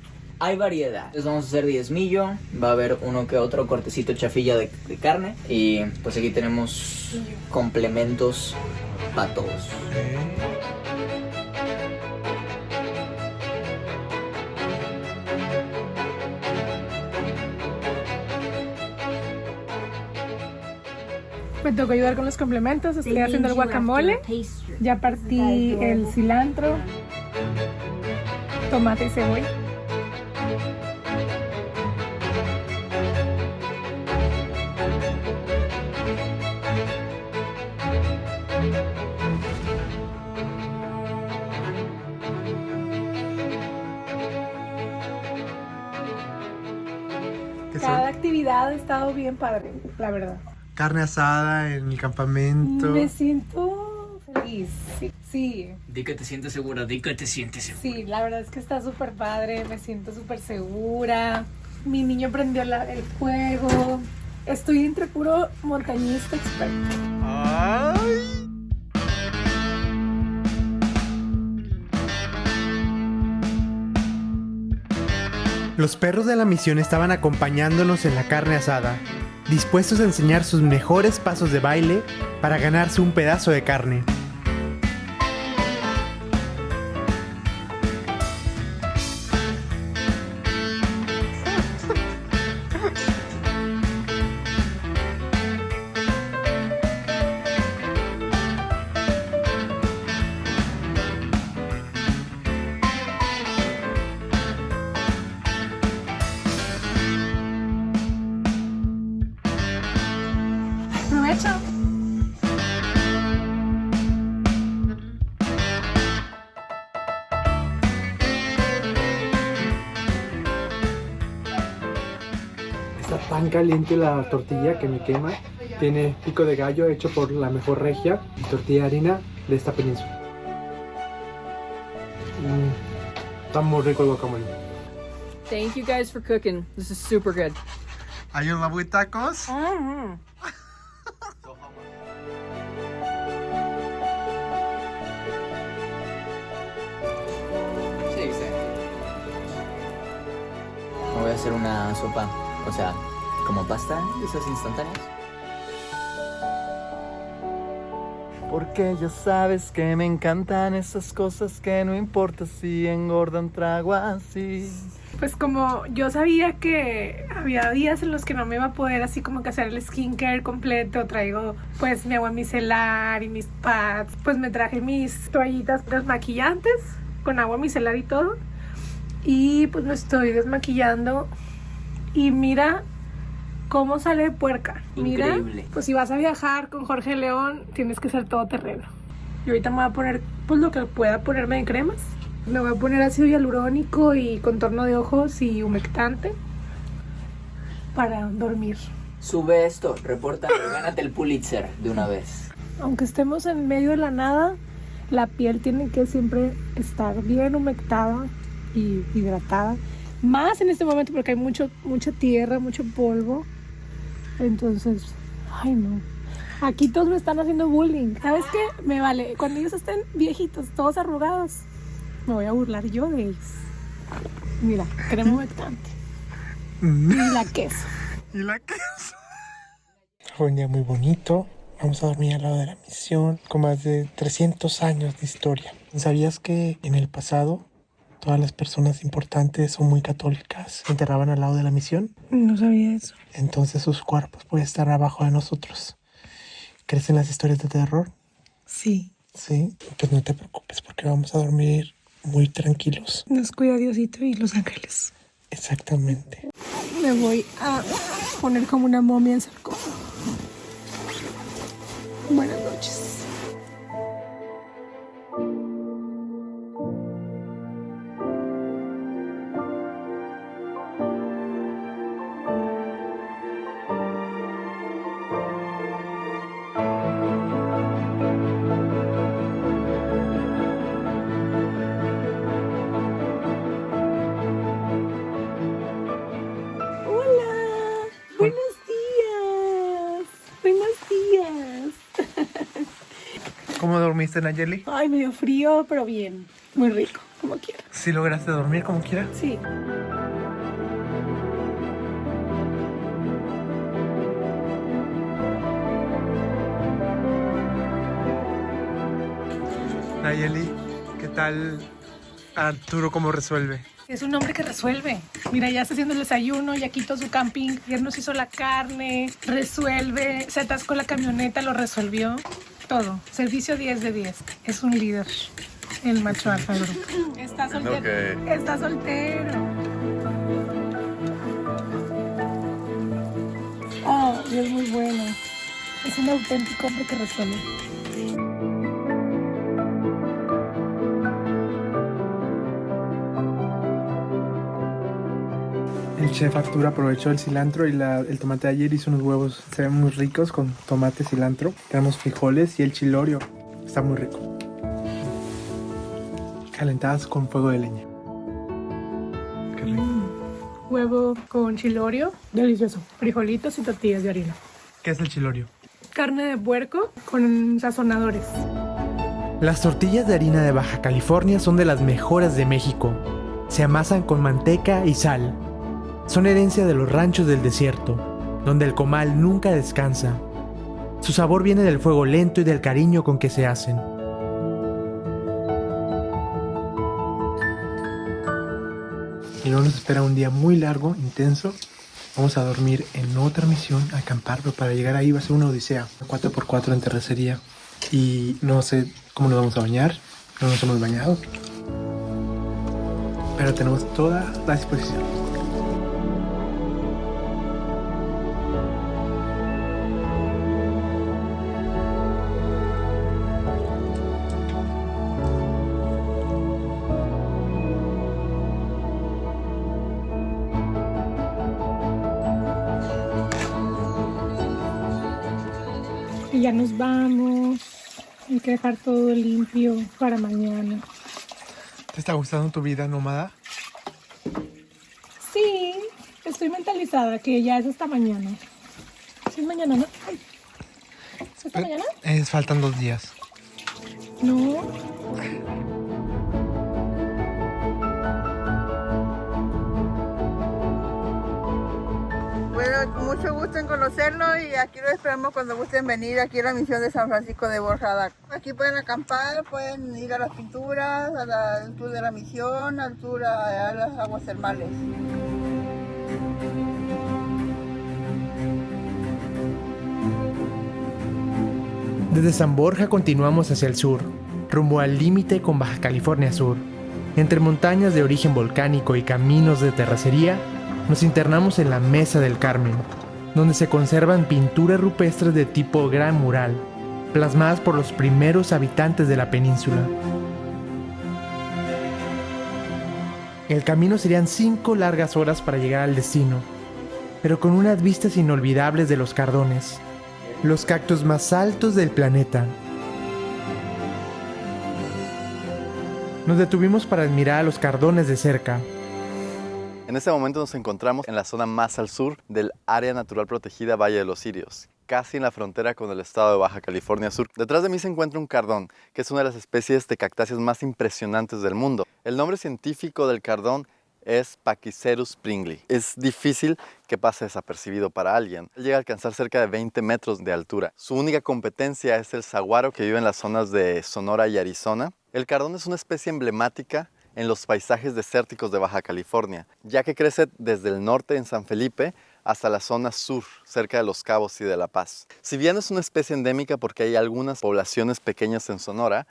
Speaker 2: Hay variedad. Entonces vamos a hacer diezmillo, va a haber uno que otro cortecito chafilla de carne y pues aquí tenemos complementos para todos.
Speaker 5: Me tocó ayudar con los complementos, estoy haciendo el guacamole. Ya partí el cilantro, tomate y cebolla. Cada actividad ha estado bien padre, la verdad.
Speaker 1: Carne asada en el campamento.
Speaker 5: Me siento feliz, sí.
Speaker 2: Di que te sientes segura, di que te sientes segura.
Speaker 5: Sí, la verdad es que está súper padre, me siento súper segura. Mi niño prendió el fuego. Estoy entre puro montañista experto.
Speaker 1: ¡Ay! Los perros de la misión estaban acompañándonos en la carne asada, dispuestos a enseñar sus mejores pasos de baile para ganarse un pedazo de carne.
Speaker 5: Provecho.
Speaker 1: tan caliente la tortilla que me quema. Tiene pico de gallo hecho por la mejor regia y tortilla de harina de esta península. Está muy rico el guacamole.
Speaker 7: Thank you guys for cooking. This is super good.
Speaker 1: ¿Hay un labu y tacos?
Speaker 2: Sí, sí. Me voy a hacer una sopa, o sea, como pasta, esas instantáneas.
Speaker 3: Porque ya sabes que me encantan esas cosas que no importa si engordan, trago así.
Speaker 5: Pues como yo sabía que había días en los que no me iba a poder así como que hacer el skincare completo, traigo pues mi agua micelar y mis pads, pues me traje mis toallitas desmaquillantes con agua micelar y todo. Y pues me estoy desmaquillando y mira cómo sale de puerca.
Speaker 2: Increíble.
Speaker 5: Mira, pues si vas a viajar con Jorge León tienes que ser todoterreno. Y ahorita me voy a poner pues lo que pueda ponerme de cremas. Me voy a poner ácido hialurónico y contorno de ojos y humectante para dormir.
Speaker 2: Sube esto, repórtalo, gánate el Pulitzer de una vez.
Speaker 5: Aunque estemos en medio de la nada, la piel tiene que siempre estar bien humectada y hidratada. Más en este momento porque hay mucha tierra, mucho polvo. Entonces, ay no. Aquí todos me están haciendo bullying. ¿Sabes qué? Me vale. Cuando ellos estén viejitos, todos arrugados, me voy a burlar yo de ellos. Mira, crema humectante. Y la queso.
Speaker 1: Y la queso. Fue un día muy bonito. Vamos a dormir al lado de la misión con más de 300 años de historia. ¿Sabías que en el pasado todas las personas importantes son muy católicas? ¿Se enterraban al lado de la misión?
Speaker 5: No sabía eso.
Speaker 1: Entonces sus cuerpos pueden estar abajo de nosotros. ¿Crees en las historias de terror?
Speaker 5: Sí.
Speaker 1: Sí. Pues no te preocupes porque vamos a dormir muy tranquilos.
Speaker 5: Nos cuida Diosito y los ángeles.
Speaker 1: Exactamente.
Speaker 5: Me voy a poner como una momia en sarcófago. Buenas noches. Buenos días. Buenos días.
Speaker 1: ¿Cómo dormiste, Nayeli?
Speaker 5: Ay, medio frío, pero bien. Muy rico, como quieras.
Speaker 1: ¿Sí lograste dormir como quieras?
Speaker 5: Sí.
Speaker 1: Nayeli, ¿qué tal Arturo cómo resuelve?
Speaker 5: Es un hombre que resuelve. Mira, ya está haciendo el desayuno, ya quitó su camping, ya nos hizo la carne, resuelve, se atascó la camioneta, lo resolvió. Todo. Servicio 10 de 10. Es un líder. El macho alfa del grupo. Está soltero.
Speaker 3: Okay.
Speaker 5: Está soltero. Oh, y es muy bueno. Es un auténtico hombre que resuelve.
Speaker 1: El chef Arturo aprovechó el cilantro y el tomate de ayer, hizo unos huevos, se ven muy ricos con tomate, cilantro. Tenemos frijoles y el chilorio, está muy rico. Calentadas con fuego de leña. Qué rico.
Speaker 5: Huevo con chilorio, delicioso. Frijolitos y tortillas de harina.
Speaker 1: ¿Qué es el chilorio?
Speaker 5: Carne de puerco con sazonadores.
Speaker 1: Las tortillas de harina de Baja California son de las mejores de México. Se amasan con manteca y sal. Son herencia de los ranchos del desierto, donde el comal nunca descansa. Su sabor viene del fuego lento y del cariño con que se hacen. Y luego nos espera un día muy largo, intenso. Vamos a dormir en otra misión, a acampar, pero para llegar ahí va a ser una odisea. 4x4 en terracería. Y no sé cómo nos vamos a bañar, no nos hemos bañado. Pero tenemos toda la disposición.
Speaker 5: porque ya nos vamos. Hay que dejar todo limpio para mañana.
Speaker 1: ¿Te está gustando tu vida nómada?
Speaker 5: Sí, estoy mentalizada que ya es hasta mañana. ¿Sí es mañana, no? Ay. ¿Es hasta mañana?
Speaker 1: Faltan 2 días.
Speaker 5: No.
Speaker 8: Bueno, mucho gusto en conocerlo y aquí lo esperamos cuando gusten venir aquí a la misión de San Francisco de Borja. Aquí pueden acampar, pueden ir a las pinturas, al tour de la misión, al tour a las aguas termales.
Speaker 1: Desde San Borja continuamos hacia el sur, rumbo al límite con Baja California Sur. Entre montañas de origen volcánico y caminos de terracería, nos internamos en la Mesa del Carmen, donde se conservan pinturas rupestres de tipo gran mural, plasmadas por los primeros habitantes de la península. El camino serían 5 largas horas para llegar al destino, pero con unas vistas inolvidables de los Cardones, los cactus más altos del planeta. Nos detuvimos para admirar a los Cardones de cerca.
Speaker 3: En este momento nos encontramos en la zona más al sur del Área Natural Protegida Valle de los Cirios, casi en la frontera con el estado de Baja California Sur. Detrás de mí se encuentra un cardón, que es una de las especies de cactáceas más impresionantes del mundo. El nombre científico del cardón es Pachycerus pringlei. Es difícil que pase desapercibido para alguien. Él llega a alcanzar cerca de 20 metros de altura. Su única competencia es el saguaro, que vive en las zonas de Sonora y Arizona. El cardón es una especie emblemática en los paisajes desérticos de Baja California, ya que crece desde el norte en San Felipe hasta la zona sur, cerca de Los Cabos y de La Paz. Si bien es una especie endémica porque hay algunas poblaciones pequeñas en Sonora,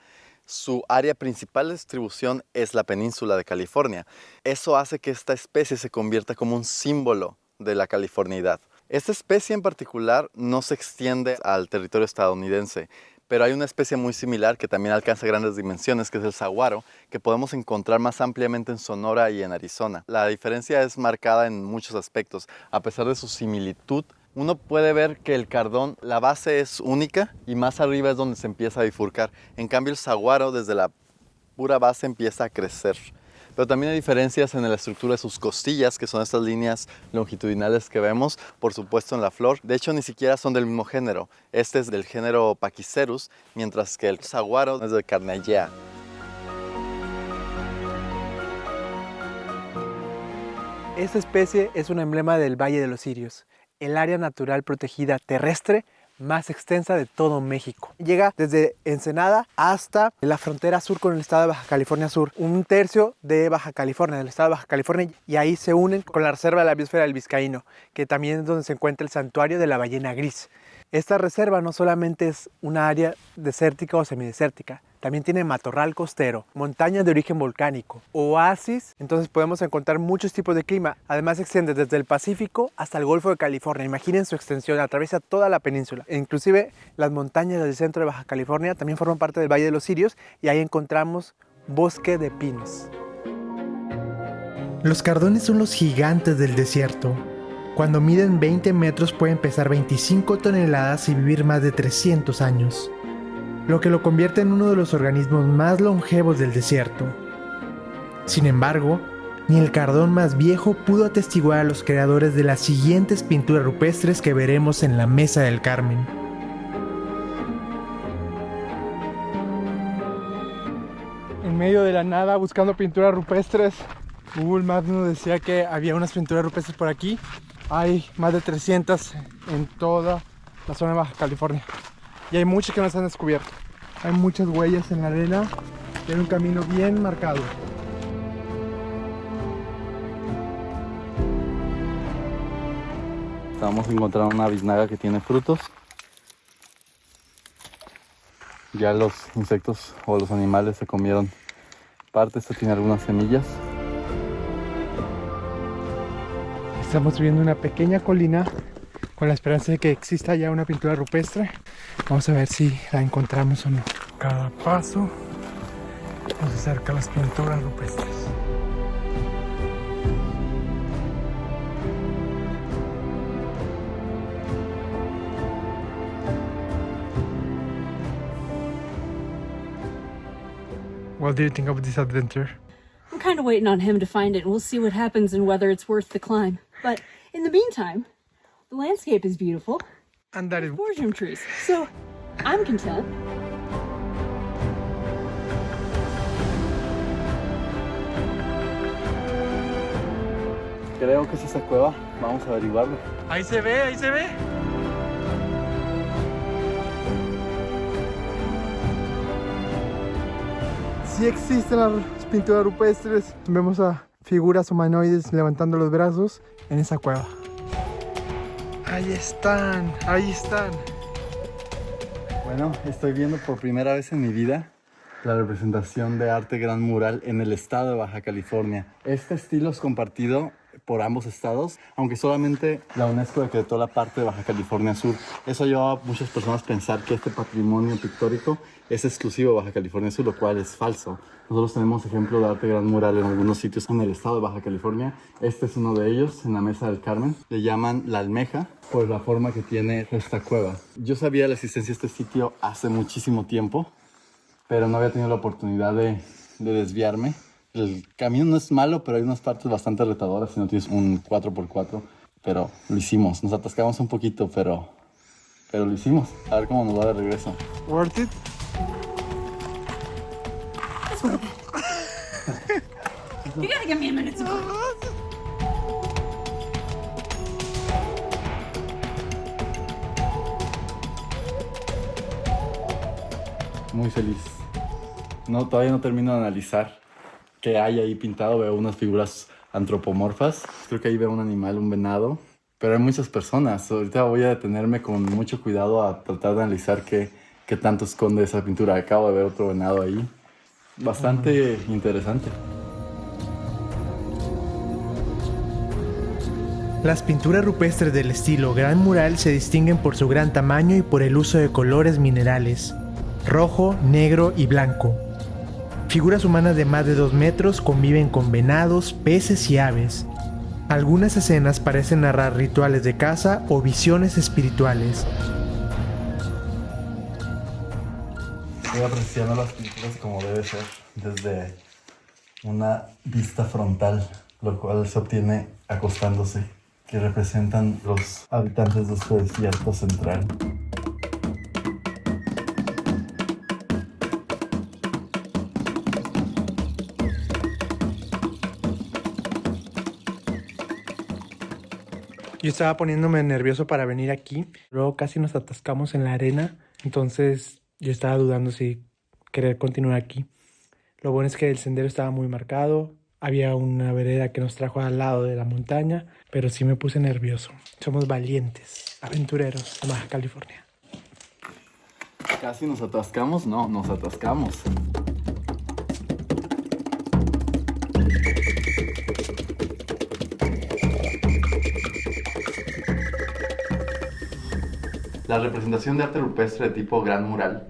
Speaker 3: su área principal de distribución es la península de California. Eso hace que esta especie se convierta como un símbolo de la californiidad. Esta especie en particular no se extiende al territorio estadounidense, pero hay una especie muy similar que también alcanza grandes dimensiones, que es el saguaro, que podemos encontrar más ampliamente en Sonora y en Arizona. La diferencia es marcada en muchos aspectos. A pesar de su similitud, uno puede ver que el cardón, la base es única y más arriba es donde se empieza a bifurcar. En cambio, el saguaro desde la pura base empieza a crecer. Pero también hay diferencias en la estructura de sus costillas, que son estas líneas longitudinales que vemos, por supuesto en la flor. De hecho, ni siquiera son del mismo género. Este es del género Pachycerus, mientras que el saguaro es de Carnegea.
Speaker 1: Esta especie es un emblema del Valle de los Cirios, el área natural protegida terrestre más extensa de todo México. Llega desde Ensenada hasta la frontera sur con el estado de Baja California Sur, 1/3 de Baja California, del estado de Baja California, y ahí se unen con la reserva de la biosfera del Vizcaíno, que también es donde se encuentra el santuario de la ballena gris. Esta reserva no solamente es una área desértica o semidesértica, también tiene matorral costero, montañas de origen volcánico, oasis, entonces podemos encontrar muchos tipos de clima. Además se extiende desde el Pacífico hasta el Golfo de California. Imaginen su extensión, atraviesa toda la península. E inclusive las montañas del centro de Baja California también forman parte del Valle de los Cirios y ahí encontramos bosque de pinos. Los cardones son los gigantes del desierto. Cuando miden 20 metros pueden pesar 25 toneladas y vivir más de 300 años. Lo que lo convierte en uno de los organismos más longevos del desierto. Sin embargo, ni el cardón más viejo pudo atestiguar a los creadores de las siguientes pinturas rupestres que veremos en la Mesa del Carmen. En medio de la nada, buscando pinturas rupestres, Google Maps nos decía que había unas pinturas rupestres por aquí. Hay más de 300 en toda la zona de Baja California. Y hay muchas que no se han descubierto. Hay muchas huellas en la arena. Tiene un camino bien marcado.
Speaker 3: Vamos a encontrar una biznaga que tiene frutos. Ya los insectos o los animales se comieron parte. Esto tiene algunas semillas.
Speaker 1: Estamos subiendo una pequeña colina con la esperanza de que exista ya una pintura rupestre. Vamos a ver si la encontramos o no. Cada paso nos acerca a las pinturas rupestres. What do you think of this adventure?
Speaker 9: I'm kind of waiting on him to find it, and we'll see what happens and whether it's worth the climb. But in the meantime, the landscape is beautiful.
Speaker 1: And that is...
Speaker 9: Bourgeois trees. So I'm content.
Speaker 3: Creo que es esa cueva. Vamos a averiguarlo.
Speaker 1: Ahí se ve, ahí se ve. Sí existen las pinturas rupestres. Vemos a figuras humanoides levantando los brazos en esa cueva. Ahí están, ahí están.
Speaker 3: Bueno, estoy viendo por primera vez en mi vida la representación de arte gran mural en el estado de Baja California. Este estilo es compartido por ambos estados, aunque solamente la UNESCO decretó la parte de Baja California Sur. Eso lleva a muchas personas a pensar que este patrimonio pictórico es exclusivo de Baja California Sur, lo cual es falso. Nosotros tenemos ejemplo de arte gran mural en algunos sitios en el estado de Baja California. Este es uno de ellos, en la Mesa del Carmen. Le llaman La Almeja por la forma que tiene esta cueva. Yo sabía de la existencia de este sitio hace muchísimo tiempo, pero no había tenido la oportunidad de desviarme. El camino no es malo, pero hay unas partes bastante retadoras si no tienes un 4x4. Pero lo hicimos, nos atascamos un poquito, pero lo hicimos. A ver cómo nos va de regreso.
Speaker 1: Worth it?
Speaker 9: You gotta give me a minute to...
Speaker 3: Muy feliz. No, todavía no termino de analizar qué hay ahí pintado. Veo unas figuras antropomorfas. Creo que ahí veo un animal, un venado. Pero hay muchas personas. Ahorita voy a detenerme con mucho cuidado a tratar de analizar qué tanto esconde esa pintura. Acabo de ver otro venado ahí. Bastante interesante.
Speaker 1: Las pinturas rupestres del estilo gran mural se distinguen por su gran tamaño y por el uso de colores minerales, rojo, negro y blanco. Figuras humanas de más de 2 metros conviven con venados, peces y aves. Algunas escenas parecen narrar rituales de caza o visiones espirituales.
Speaker 3: Estoy apreciando las pinturas como debe ser, desde una vista frontal, lo cual se obtiene acostándose, que representan los habitantes de este desierto central.
Speaker 1: Yo estaba poniéndome nervioso para venir aquí. Luego casi nos atascamos en la arena. Entonces yo estaba dudando si querer continuar aquí. Lo bueno es que el sendero estaba muy marcado. Había una vereda que nos trajo al lado de la montaña. Pero sí me puse nervioso. Somos valientes, aventureros de Baja California.
Speaker 3: ¿Casi nos atascamos? No, nos atascamos. La representación de arte rupestre de tipo gran mural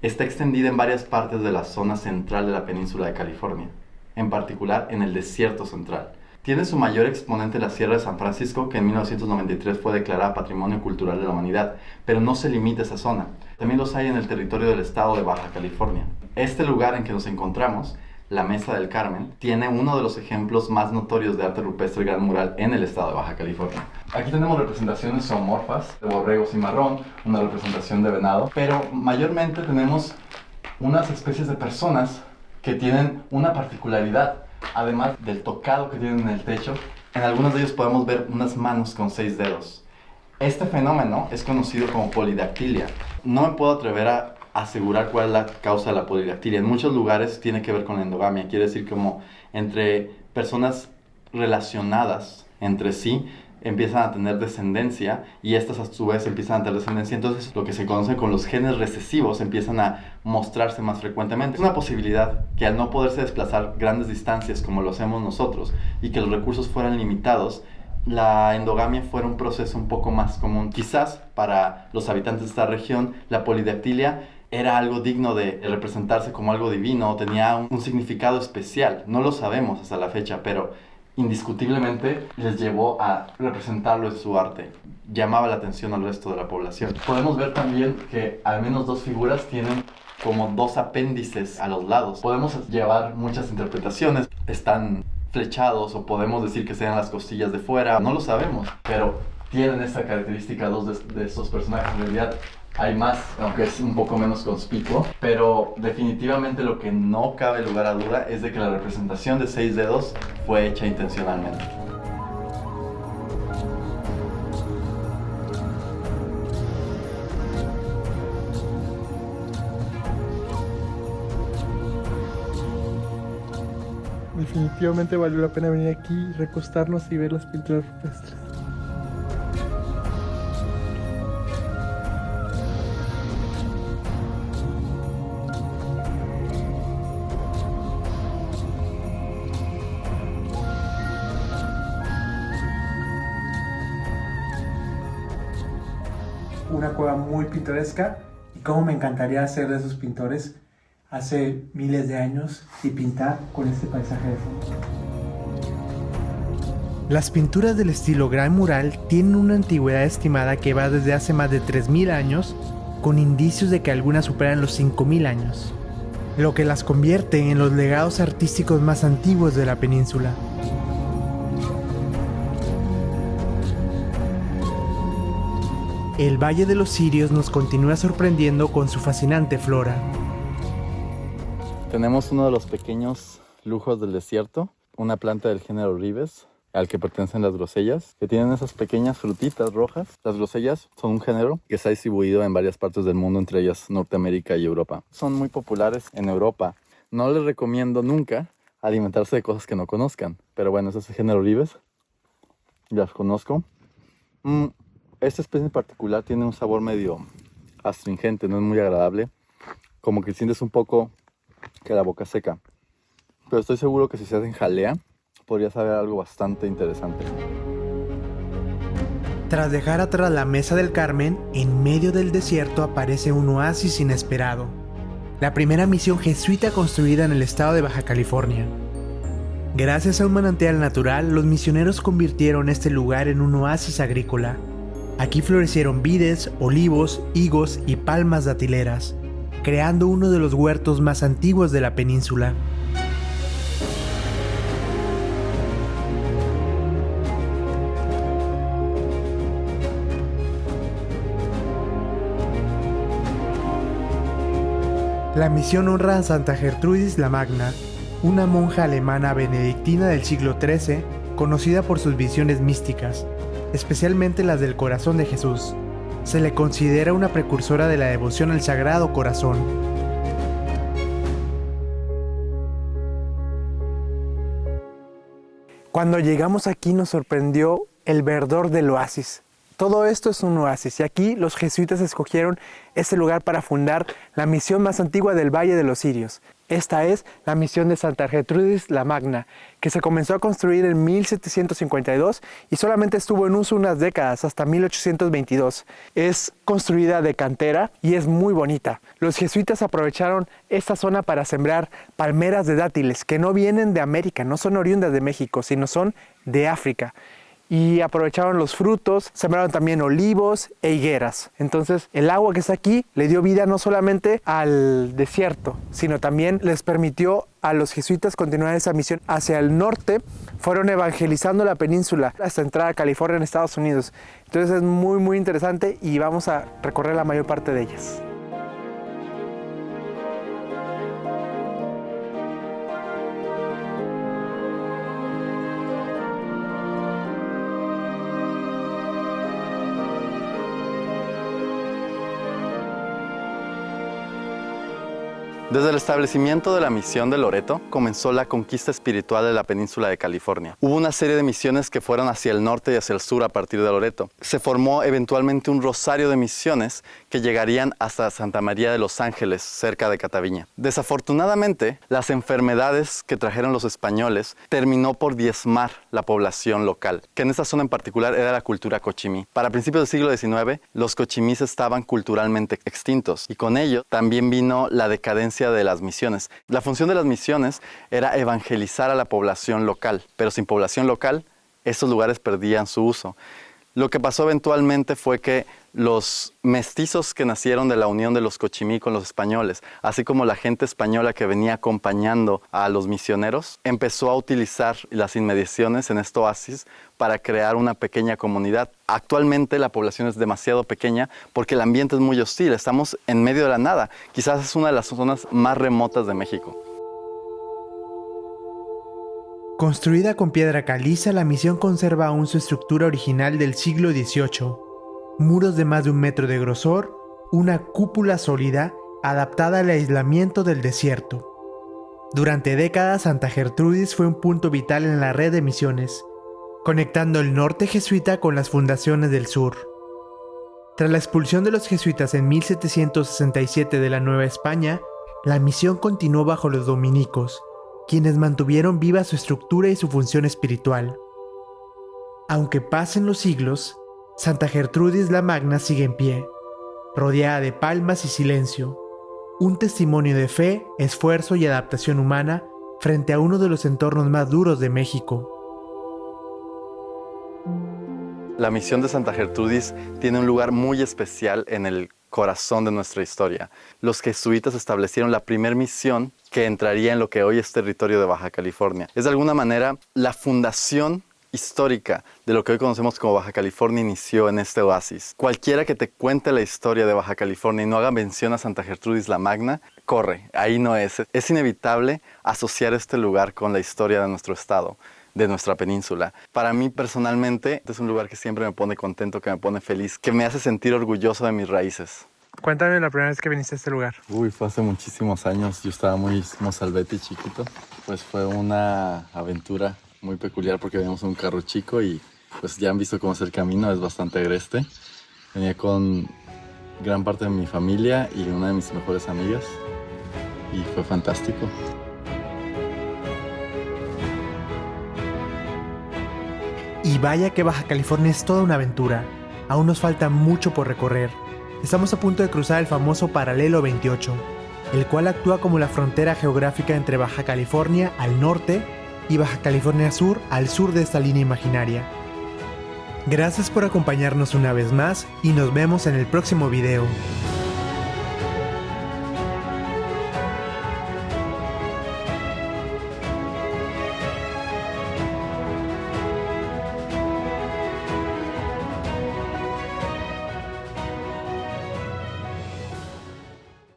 Speaker 3: está extendida en varias partes de la zona central de la península de California, en particular en el desierto central. Tiene su mayor exponente la Sierra de San Francisco, que en 1993 fue declarada Patrimonio Cultural de la Humanidad, pero no se limita a esa zona. También los hay en el territorio del estado de Baja California. Este lugar en que nos encontramos, la Mesa del Carmen, tiene uno de los ejemplos más notorios de arte rupestre gran mural en el estado de Baja California. Aquí tenemos representaciones zoomorfas de borrego cimarrón, una representación de venado, pero mayormente tenemos unas especies de personas que tienen una particularidad. Además del tocado que tienen en el techo, en algunos de ellos podemos ver unas manos con 6 dedos. Este fenómeno es conocido como polidactilia. No me puedo atrever a asegurar cuál es la causa de la polidactilia. En muchos lugares tiene que ver con la endogamia, quiere decir como entre personas relacionadas entre sí empiezan a tener descendencia y estas a su vez empiezan a tener descendencia, entonces lo que se conoce con los genes recesivos empiezan a mostrarse más frecuentemente. Es una posibilidad que al no poderse desplazar grandes distancias como lo hacemos nosotros y que los recursos fueran limitados, la endogamia fuera un proceso un poco más común. Quizás para los habitantes de esta región la polidactilia era algo digno de representarse como algo divino o tenía un significado especial. No lo sabemos hasta la fecha, pero indiscutiblemente les llevó a representarlo en su arte. Llamaba la atención al resto de la población. Podemos ver también que al menos 2 figuras tienen como dos apéndices a los lados. Podemos llevar muchas interpretaciones. Están flechados o podemos decir que sean las costillas de fuera. No lo sabemos, pero tienen esta característica dos de estos personajes. En realidad hay más, aunque es un poco menos conspicuo, pero definitivamente lo que no cabe lugar a duda es de que la representación de 6 dedos fue hecha intencionalmente.
Speaker 1: Definitivamente valió la pena venir aquí, recostarnos y ver las pinturas rupestres. Una cueva muy pintoresca, y cómo me encantaría ser de esos pintores hace miles de años y pintar con este paisaje de fondo. Las pinturas del estilo Gran Mural tienen una antigüedad estimada que va desde hace más de 3000 años, con indicios de que algunas superan los 5000 años, lo que las convierte en los legados artísticos más antiguos de la península. El Valle de los Cirios nos continúa sorprendiendo con su fascinante flora.
Speaker 3: Tenemos uno de los pequeños lujos del desierto, una planta del género Ribes, al que pertenecen las grosellas, que tienen esas pequeñas frutitas rojas. Las grosellas son un género que está distribuido en varias partes del mundo, entre ellas Norteamérica y Europa. Son muy populares en Europa. No les recomiendo nunca alimentarse de cosas que no conozcan, pero bueno, es ese género Ribes, las conozco. Esta especie en particular tiene un sabor medio astringente, no es muy agradable, como que sientes un poco que la boca seca, pero estoy seguro que si se hace en jalea podría saber algo bastante interesante.
Speaker 1: Tras dejar atrás la Mesa del Carmen, en medio del desierto aparece un oasis inesperado, la primera misión jesuita construida en el estado de Baja California. Gracias a un manantial natural, los misioneros convirtieron este lugar en un oasis agrícola. Aquí florecieron vides, olivos, higos y palmas datileras, creando uno de los huertos más antiguos de la península. La misión honra a Santa Gertrudis la Magna, una monja alemana benedictina del siglo XIII, conocida por sus visiones místicas, especialmente las del corazón de Jesús. Se le considera una precursora de la devoción al Sagrado Corazón. Cuando llegamos aquí nos sorprendió el verdor del oasis. Todo esto es un oasis y aquí los jesuitas escogieron este lugar para fundar la misión más antigua del Valle de los Cirios. Esta es la misión de Santa Gertrudis la Magna, que se comenzó a construir en 1752 y solamente estuvo en uso unas décadas, hasta 1822. Es construida de cantera y es muy bonita. Los jesuitas aprovecharon esta zona para sembrar palmeras de dátiles, que no vienen de América, no son oriundas de México, sino son de África. Y aprovecharon los frutos, sembraron también olivos e higueras. Entonces el agua que está aquí le dio vida no solamente al desierto, sino también les permitió a los jesuitas continuar esa misión hacia el norte. Fueron evangelizando la península hasta entrar a California en Estados Unidos. Entonces es muy interesante y vamos a recorrer la mayor parte de ellas.
Speaker 3: Desde el establecimiento de la misión de Loreto, comenzó la conquista espiritual de la península de California. Hubo una serie de misiones que fueron hacia el norte y hacia el sur a partir de Loreto. Se formó eventualmente un rosario de misiones que llegarían hasta Santa María de los Ángeles, cerca de Cataviña. Desafortunadamente, las enfermedades que trajeron los españoles terminó por diezmar la población local, que en esta zona en particular era la cultura cochimí. Para principios del siglo XIX, los cochimís estaban culturalmente extintos y con ello también vino la decadencia de las misiones. La función de las misiones era evangelizar a la población local, pero sin población local, estos lugares perdían su uso. Lo que pasó eventualmente fue que los mestizos que nacieron de la unión de los Cochimí con los españoles, así como la gente española que venía acompañando a los misioneros, empezó a utilizar las inmediaciones en este oasis para crear una pequeña comunidad. Actualmente la población es demasiado pequeña porque el ambiente es muy hostil, estamos en medio de la nada. Quizás es una de las zonas más remotas de México.
Speaker 1: Construida con piedra caliza, la misión conserva aún su estructura original del siglo XVIII. Muros de más de 1 metro de grosor, una cúpula sólida adaptada al aislamiento del desierto. Durante décadas, Santa Gertrudis fue un punto vital en la red de misiones, conectando el norte jesuita con las fundaciones del sur. Tras la expulsión de los jesuitas en 1767 de la Nueva España, la misión continuó bajo los dominicos, quienes mantuvieron viva su estructura y su función espiritual. Aunque pasen los siglos, Santa Gertrudis la Magna sigue en pie, rodeada de palmas y silencio, un testimonio de fe, esfuerzo y adaptación humana frente a uno de los entornos más duros de México.
Speaker 3: La misión de Santa Gertrudis tiene un lugar muy especial en el corazón de nuestra historia. Los jesuitas establecieron la primera misión que entraría en lo que hoy es territorio de Baja California. Es de alguna manera la fundación histórica de lo que hoy conocemos como Baja California inició en este oasis. Cualquiera que te cuente la historia de Baja California y no haga mención a Santa Gertrudis la Magna, corre, ahí no es. Es inevitable asociar este lugar con la historia de nuestro estado, de nuestra península. Para mí personalmente es un lugar que siempre me pone contento, que me pone feliz, que me hace sentir orgulloso de mis raíces.
Speaker 1: Cuéntame la primera vez que viniste a este lugar.
Speaker 3: Fue hace muchísimos años, yo estaba muy mozalbete y chiquito. Pues fue una aventura muy peculiar porque veníamos en un carro chico y pues ya han visto cómo es el camino, es bastante agreste. Venía con gran parte de mi familia y una de mis mejores amigas y fue fantástico.
Speaker 1: Y vaya que Baja California es toda una aventura. Aún nos falta mucho por recorrer. Estamos a punto de cruzar el famoso Paralelo 28, el cual actúa como la frontera geográfica entre Baja California al norte y Baja California Sur al sur de esta línea imaginaria. Gracias por acompañarnos una vez más y nos vemos en el próximo video.